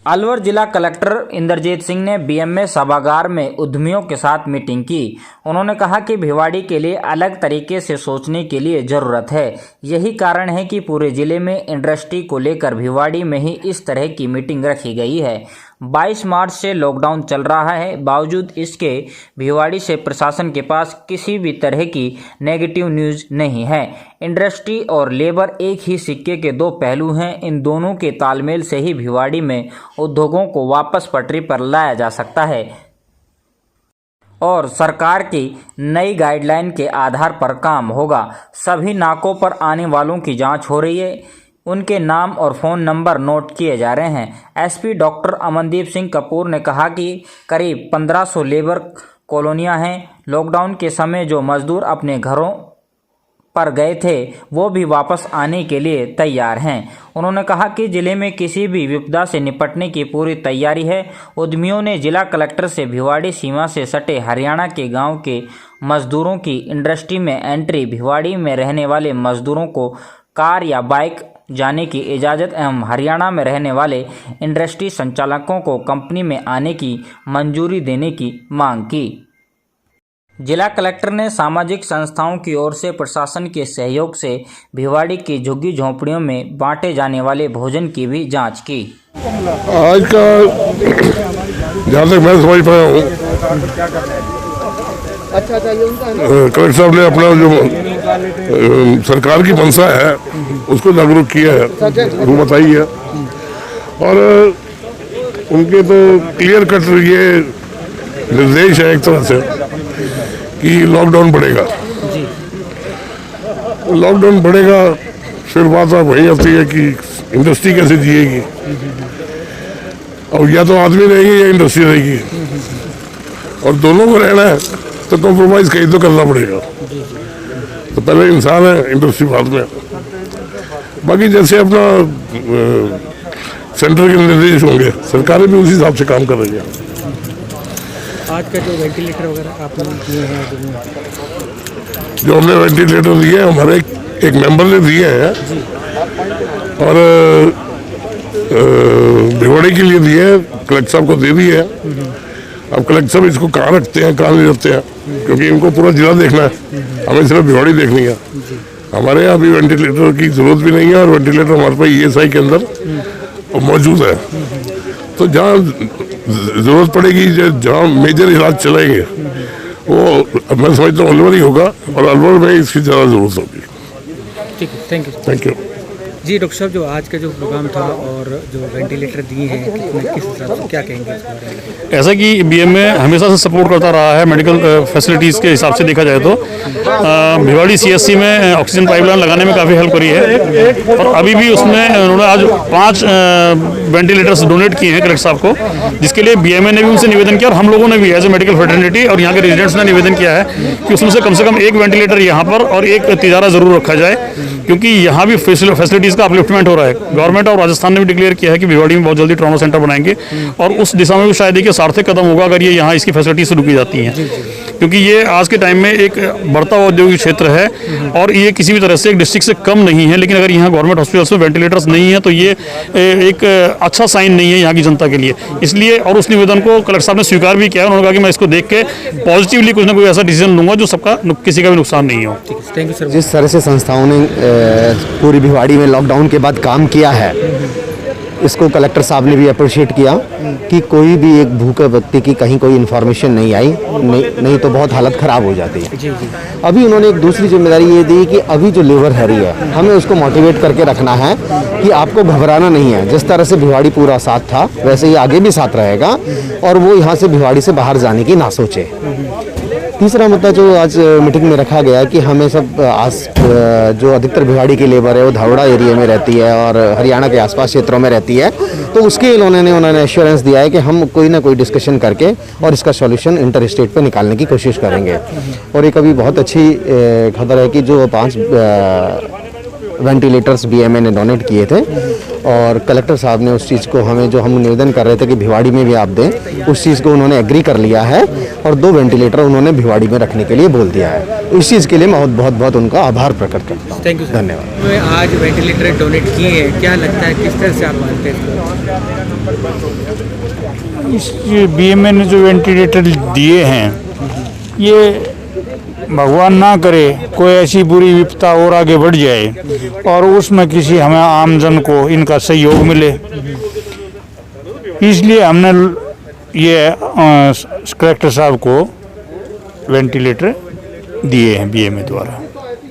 अलवर जिला कलेक्टर इंद्रजीत सिंह ने बीएमए सभागार में उद्यमियों के साथ मीटिंग की। उन्होंने कहा कि भिवाड़ी के लिए अलग तरीके से सोचने के लिए ज़रूरत है। यही कारण है कि पूरे जिले में इंडस्ट्री को लेकर भिवाड़ी में ही इस तरह की मीटिंग रखी गई है। 22 मार्च से लॉकडाउन चल रहा है, बावजूद इसके भिवाड़ी से प्रशासन के पास किसी भी तरह की नेगेटिव न्यूज़ नहीं है। इंडस्ट्री और लेबर एक ही सिक्के के दो पहलू हैं। इन दोनों के तालमेल से ही भिवाड़ी में उद्योगों को वापस पटरी पर लाया जा सकता है और सरकार की नई गाइडलाइन के आधार पर काम होगा। सभी नाकों पर आने वालों की जांच हो रही है, उनके नाम और फ़ोन नंबर नोट किए जा रहे हैं। एसपी डॉक्टर अमनदीप सिंह कपूर ने कहा कि करीब 1500 लेबर कॉलोनियां हैं। लॉकडाउन के समय जो मजदूर अपने घरों पर गए थे वो भी वापस आने के लिए तैयार हैं। उन्होंने कहा कि जिले में किसी भी विपदा से निपटने की पूरी तैयारी है। उद्यमियों ने जिला कलेक्टर से भिवाड़ी सीमा से सटे हरियाणा के गांव के मजदूरों की इंडस्ट्री में एंट्री, भिवाड़ी में रहने वाले मजदूरों को कार या बाइक जाने की इजाज़त एवं हरियाणा में रहने वाले इंडस्ट्री संचालकों को कंपनी में आने की मंजूरी देने की मांग की। जिला कलेक्टर ने सामाजिक संस्थाओं की ओर से प्रशासन के सहयोग से भिवाड़ी की झुग्गी झोंपड़ियों में बांटे जाने वाले भोजन की भी जांच की। आज का जहाँ तक मैं समझ पाया हूँ, कलेक्टर साहब ने अपना जो सरकार की मंशा है उसको जागरूक किया है, वो बताई है। और उनके तो क्लियर कट ये निर्देश है एक तरह से कि लॉकडाउन बढ़ेगा। लॉकडाउन बढ़ेगा, फिर बात आप वही आती है कि इंडस्ट्री कैसे जिएगी। और या तो आदमी रहेगी या इंडस्ट्री रहेगी, और दोनों को रहना है तो कॉम्प्रोमाइज़ कहीं तो करना पड़ेगा। तो पहले इंसान है, इंडस्ट्री बाद में। बाकी जैसे अपना सेंटर के निर्देश होंगे, सरकारें भी उसी हिसाब से काम कर रही है। आज का जो वेंटिलेटर वगैरह आपने दिए हैं, जो हमने वेंटिलेटर दिए हैं, हमारे एक मेंबर ने दिए हैं और भिवाड़ी के लिए दिए हैं, कलेक्टर साहब को दे दिए हैं। अब कलेक्टर साहब इसको कहाँ रखते हैं, कहाँ नहीं रखते हैं, क्योंकि इनको पूरा जिला देखना है, हमें सिर्फ भिवाड़ी देखनी है। हमारे यहाँ अभी वेंटिलेटर की जरूरत भी नहीं है और वेंटिलेटर हमारे पास ESI के अंदर मौजूद है। तो जहाँ जरूरत पड़ेगी, जहाँ मेजर इलाज चलाएंगे, वो मैं समझता हूँ अलवर ही होगा, और अलवर में इसकी ज़्यादा जरूरत होगी। ठीक है, thank you. Thank you ji doctor साहब, जो आज का जो प्रोग्राम था और जो वेंटिलेटर दिए हैं, किस हिसाब से क्या कहेंगे इस बारे में? ऐसा कि BMA हमेशा से सपोर्ट करता रहा है मेडिकल फैसिलिटीज़ के हिसाब से देखा जाए तो भिवाड़ी CSC में ऑक्सीजन पाइपलाइन लगाने में काफ़ी हेल्प करी है। और अभी भी उसमें उन्होंने आज 5 वेंटिलेटर्स डोनेट किए हैं कलेक्टर साहब को, जिसके लिए BMA ने भी उनसे निवेदन किया और हम लोगों ने भी एज ए मेडिकल फ्रेटर्निटी और यहाँ के रेजिडेंट्स ने निवेदन किया है कि उसमें से कम एक वेंटिलेटर यहाँ पर और एक तिजारा ज़रूर रखा जाए, क्योंकि यहाँ भी फैसिलिटीज़ का अपलिफ्टमेंट हो रहा है। गवर्नमेंट और राजस्थान ने भी डिक्लेयर किया है कि भिवाड़ी में बहुत जल्दी ट्रॉमा सेंटर बनाएंगे, और उस दिशा में भी शायद एक सार्थक कदम होगा अगर ये यहाँ इसकी फैसिलिटीज शुरू की जाती हैं, क्योंकि ये आज के टाइम में एक बढ़ता हुआ औद्योगिक क्षेत्र है और ये किसी भी तरह से एक डिस्ट्रिक्ट से कम नहीं है। लेकिन अगर यहाँ गवर्नमेंट हॉस्पिटल्स में वेंटिलेटर्स नहीं है तो ये एक अच्छा साइन नहीं है यहाँ की जनता के लिए। इसलिए और उस निवेदन को कलेक्टर साहब ने स्वीकार भी किया। उन्होंने कहा कि मैं इसको देख के पॉजिटिवली कुछ ना कोई ऐसा डिसीजन लूंगा जो सबका किसी का भी नुकसान नहीं हो। Thank you sir. जिस तरह से संस्थाओं ने पूरी भिवाड़ी में लॉकडाउन के बाद काम किया है, इसको कलेक्टर साहब ने भी अप्रिशिएट किया कि कोई भी एक भूखे व्यक्ति की कहीं कोई इन्फॉर्मेशन नहीं आई, नहीं तो बहुत हालत ख़राब हो जाती है। अभी उन्होंने एक दूसरी जिम्मेदारी ये दी कि अभी जो लेबर है हमें उसको मोटिवेट करके रखना है कि आपको घबराना नहीं है। जिस तरह से भिवाड़ी पूरा साथ था वैसे ही आगे भी साथ रहेगा, और वो यहाँ से भिवाड़ी से बाहर जाने की ना सोचे। तीसरा मुद्दा जो आज मीटिंग में रखा गया है कि हमें सब जो अधिकतर भिवाड़ी की लेबर है वो धावड़ा एरिया में रहती है और हरियाणा के आसपास क्षेत्रों में रहती है, तो उसके उन्होंने एश्योरेंस दिया है कि हम कोई ना कोई डिस्कशन करके और इसका सॉल्यूशन इंटर स्टेट पे निकालने की कोशिश करेंगे। और एक अभी बहुत अच्छी खबर है कि जो 5 वेंटिलेटर्स BMA ने डोनेट किए थे और कलेक्टर साहब ने उस चीज़ को हमें, जो हम निवेदन कर रहे थे कि भिवाड़ी में भी आप दें, उस चीज़ को उन्होंने एग्री कर लिया है और 2 वेंटिलेटर उन्होंने भिवाड़ी में रखने के लिए बोल दिया है। इस चीज़ के लिए मैं बहुत बहुत उनका आभार प्रकट करता हूँ। Thank you sir. धन्यवाद। में आज वेंटिलेटर डोनेट किए हैं, क्या लगता है किस तरह से आप मानते हैं इस बीएमए ने जो वेंटिलेटर दिए हैं, ये भगवान ना करे कोई ऐसी बुरी विपदा और आगे बढ़ जाए और उसमें किसी हमें आमजन को इनका सहयोग मिले, इसलिए हमने ये कलेक्टर साहब को वेंटिलेटर दिए हैं बीएमए द्वारा।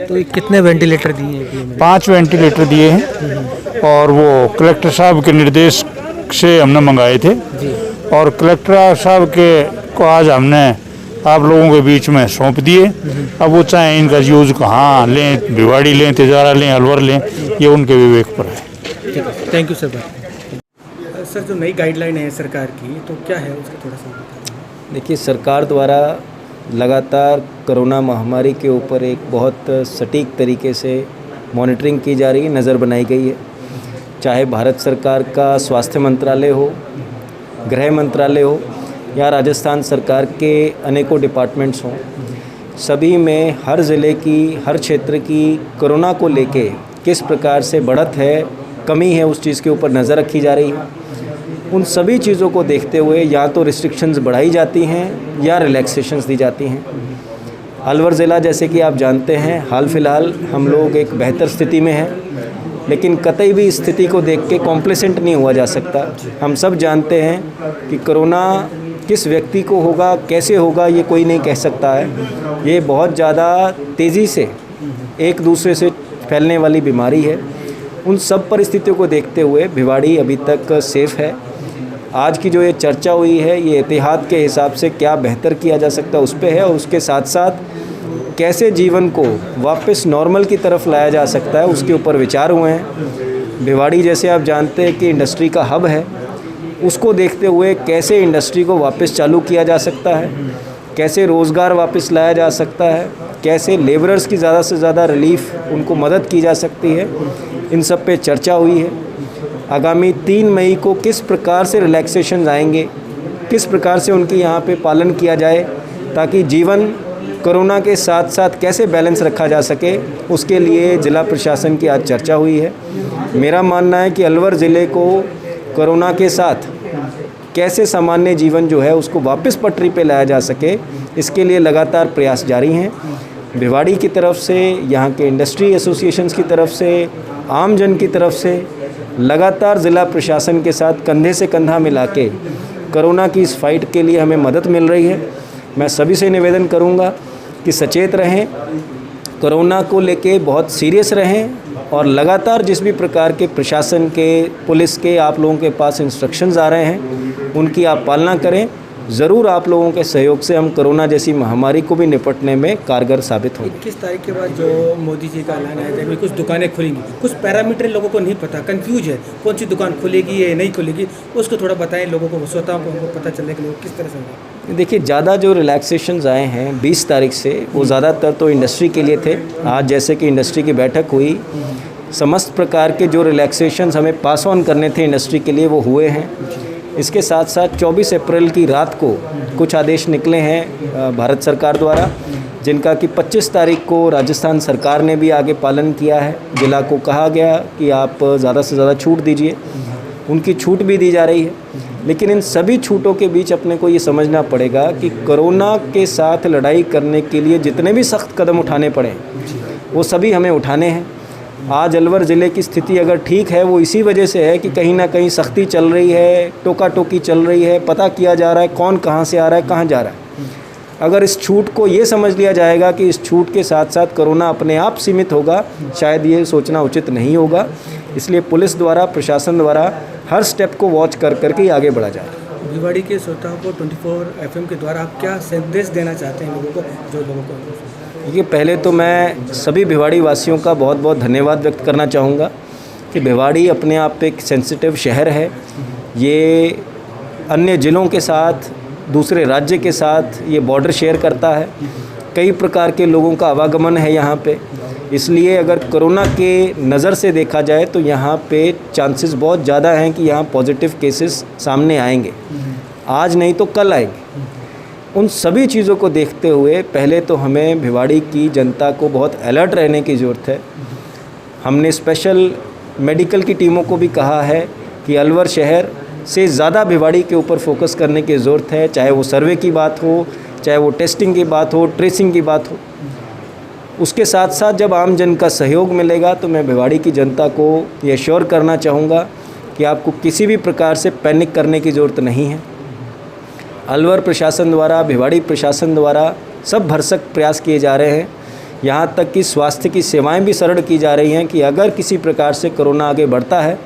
तो ये कितने वेंटिलेटर दिए हैं? 5 वेंटिलेटर दिए हैं और वो कलेक्टर साहब के निर्देश से हमने मंगाए थे और कलेक्टर साहब के को आज हमने आप लोगों के बीच में सौंप दिए। अब वो चाहे इनका यूज़ कहाँ लें, भिवाड़ी लें, तिजारा लें, अलवर लें, ये उनके विवेक पर है। Thank you sir. सर, जो नई गाइडलाइन है सरकार की, तो क्या है उसका थोड़ा सा बताइए। देखिए, सरकार द्वारा लगातार कोरोना महामारी के ऊपर एक बहुत सटीक तरीके से मॉनिटरिंग की जा रही है, नज़र बनाई गई है। चाहे भारत सरकार का स्वास्थ्य मंत्रालय हो, गृह मंत्रालय हो या राजस्थान सरकार के अनेकों डिपार्टमेंट्स हों, सभी में हर ज़िले की, हर क्षेत्र की कोरोना को लेके किस प्रकार से बढ़त है, कमी है, उस चीज़ के ऊपर नज़र रखी जा रही है। उन सभी चीज़ों को देखते हुए या तो रिस्ट्रिक्शंस बढ़ाई जाती हैं या रिलैक्सेशंस दी जाती हैं। अलवर ज़िला, जैसे कि आप जानते हैं, हाल फिलहाल हम लोग एक बेहतर स्थिति में हैं, लेकिन कतई भी स्थिति को देख के कॉम्प्लेसेंट नहीं हुआ जा सकता। हम सब जानते हैं कि कोरोना किस व्यक्ति को होगा, कैसे होगा, ये कोई नहीं कह सकता है। ये बहुत ज़्यादा तेज़ी से एक दूसरे से फैलने वाली बीमारी है। उन सब परिस्थितियों को देखते हुए भिवाड़ी अभी तक सेफ़ है। आज की जो ये चर्चा हुई है, ये एहतियात के हिसाब से क्या बेहतर किया जा सकता है उस पे है, और उसके साथ साथ कैसे जीवन को वापस नॉर्मल की तरफ लाया जा सकता है, उसके ऊपर विचार हुए हैं। भिवाड़ी, जैसे आप जानते हैं कि इंडस्ट्री का हब है, उसको देखते हुए कैसे इंडस्ट्री को वापस चालू किया जा सकता है, कैसे रोज़गार वापस लाया जा सकता है, कैसे लेबरर्स की ज़्यादा से ज़्यादा रिलीफ, उनको मदद की जा सकती है, इन सब पे चर्चा हुई है। आगामी 3 मई को किस प्रकार से रिलैक्सेशन आएंगे, किस प्रकार से उनके यहाँ पे पालन किया जाए, ताकि जीवन कोरोना के साथ साथ कैसे बैलेंस रखा जा सके, उसके लिए ज़िला प्रशासन की आज चर्चा हुई है। मेरा मानना है कि अलवर ज़िले को कोरोना के साथ कैसे सामान्य जीवन जो है उसको वापस पटरी पे लाया जा सके, इसके लिए लगातार प्रयास जारी हैं। भिवाड़ी की तरफ से, यहाँ के इंडस्ट्री एसोसिएशंस की तरफ से, आम जन की तरफ से लगातार ज़िला प्रशासन के साथ कंधे से कंधा मिला के कोरोना की इस फाइट के लिए हमें मदद मिल रही है। मैं सभी से निवेदन करूँगा कि सचेत रहें, कोरोना को लेके बहुत सीरियस रहें और लगातार जिस भी प्रकार के प्रशासन के, पुलिस के आप लोगों के पास इंस्ट्रक्शंस आ रहे हैं, उनकी आप पालना करें। ज़रूर आप लोगों के सहयोग से हम कोरोना जैसी महामारी को भी निपटने में कारगर साबित होंगे। 21 तारीख के बाद जो मोदी जी का ऐलान आया था, कुछ दुकानें खुलेंगी, कुछ पैरामीटर लोगों को नहीं पता, कंफ्यूज है कौन सी दुकान खुलेगी या नहीं खुलेगी, उसको थोड़ा बताएं लोगों को, श्रोताओं को पता चलने के लिए किस तरह से होगा। देखिए, ज़्यादा जो रिलैक्सेशंस आए हैं 20 तारीख से, वो ज़्यादातर तो इंडस्ट्री के लिए थे। आज जैसे कि इंडस्ट्री की बैठक हुई, समस्त प्रकार के जो रिलैक्सेशंस हमें पास ऑन करने थे इंडस्ट्री के लिए, वो हुए हैं। इसके साथ साथ 24 अप्रैल की रात को कुछ आदेश निकले हैं भारत सरकार द्वारा, जिनका कि 25 तारीख को राजस्थान सरकार ने भी आगे पालन किया है। जिला को कहा गया कि आप ज़्यादा से ज़्यादा छूट दीजिए, उनकी छूट भी दी जा रही है। लेकिन इन सभी छूटों के बीच अपने को ये समझना पड़ेगा कि कोरोना के साथ लड़ाई करने के लिए जितने भी सख्त कदम उठाने पड़े, वो सभी हमें उठाने हैं। आज अलवर ज़िले की स्थिति अगर ठीक है, वो इसी वजह से है कि कहीं ना कहीं सख्ती चल रही है, टोका टोकी चल रही है, पता किया जा रहा है कौन कहाँ से आ रहा है, कहाँ जा रहा है। अगर इस छूट को ये समझ लिया जाएगा कि इस छूट के साथ साथ कोरोना अपने आप सीमित होगा, शायद ये सोचना उचित नहीं होगा। इसलिए पुलिस द्वारा, प्रशासन द्वारा हर स्टेप को वॉच कर करके आगे बढ़ा जाए। भिवाड़ी के श्रोताओं को 24 FM के द्वारा आप क्या संदेश देना चाहते हैं लोगों को, जो लोगों को? देखिए, पहले तो मैं सभी भिवाड़ी वासियों का बहुत बहुत धन्यवाद व्यक्त करना चाहूँगा कि भिवाड़ी अपने आप पे एक सेंसिटिव शहर है। ये अन्य ज़िलों के साथ, दूसरे राज्य के साथ ये बॉर्डर शेयर करता है। कई प्रकार के लोगों का आवागमन है यहाँ पे। इसलिए अगर कोरोना के नज़र से देखा जाए तो यहाँ पे चांसेस बहुत ज़्यादा हैं कि यहाँ पॉजिटिव केसेस सामने आएंगे, आज नहीं तो कल आएंगे। उन सभी चीज़ों को देखते हुए पहले तो हमें भिवाड़ी की जनता को बहुत अलर्ट रहने की ज़रूरत है। हमने स्पेशल मेडिकल की टीमों को भी कहा है कि अलवर शहर से ज़्यादा भिवाड़ी के ऊपर फोकस करने की ज़रूरत है, चाहे वो सर्वे की बात हो, चाहे वो टेस्टिंग की बात हो, ट्रेसिंग की बात हो। उसके साथ साथ जब आम जन का सहयोग मिलेगा तो मैं भिवाड़ी की जनता को ये श्योर करना चाहूँगा कि आपको किसी भी प्रकार से पैनिक करने की ज़रूरत नहीं है। अलवर प्रशासन द्वारा, भिवाड़ी प्रशासन द्वारा सब भरसक प्रयास किए जा रहे हैं। यहाँ तक कि स्वास्थ्य की सेवाएं भी सरल की जा रही हैं कि अगर किसी प्रकार से कोरोना आगे बढ़ता है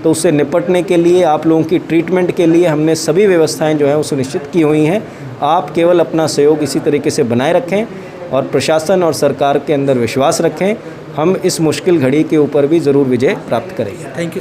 तो उससे निपटने के लिए, आप लोगों की ट्रीटमेंट के लिए हमने सभी व्यवस्थाएं जो हैं वो सुनिश्चित की हुई हैं। आप केवल अपना सहयोग इसी तरीके से बनाए रखें और प्रशासन और सरकार के अंदर विश्वास रखें। हम इस मुश्किल घड़ी के ऊपर भी ज़रूर विजय प्राप्त करेंगे। Thank you.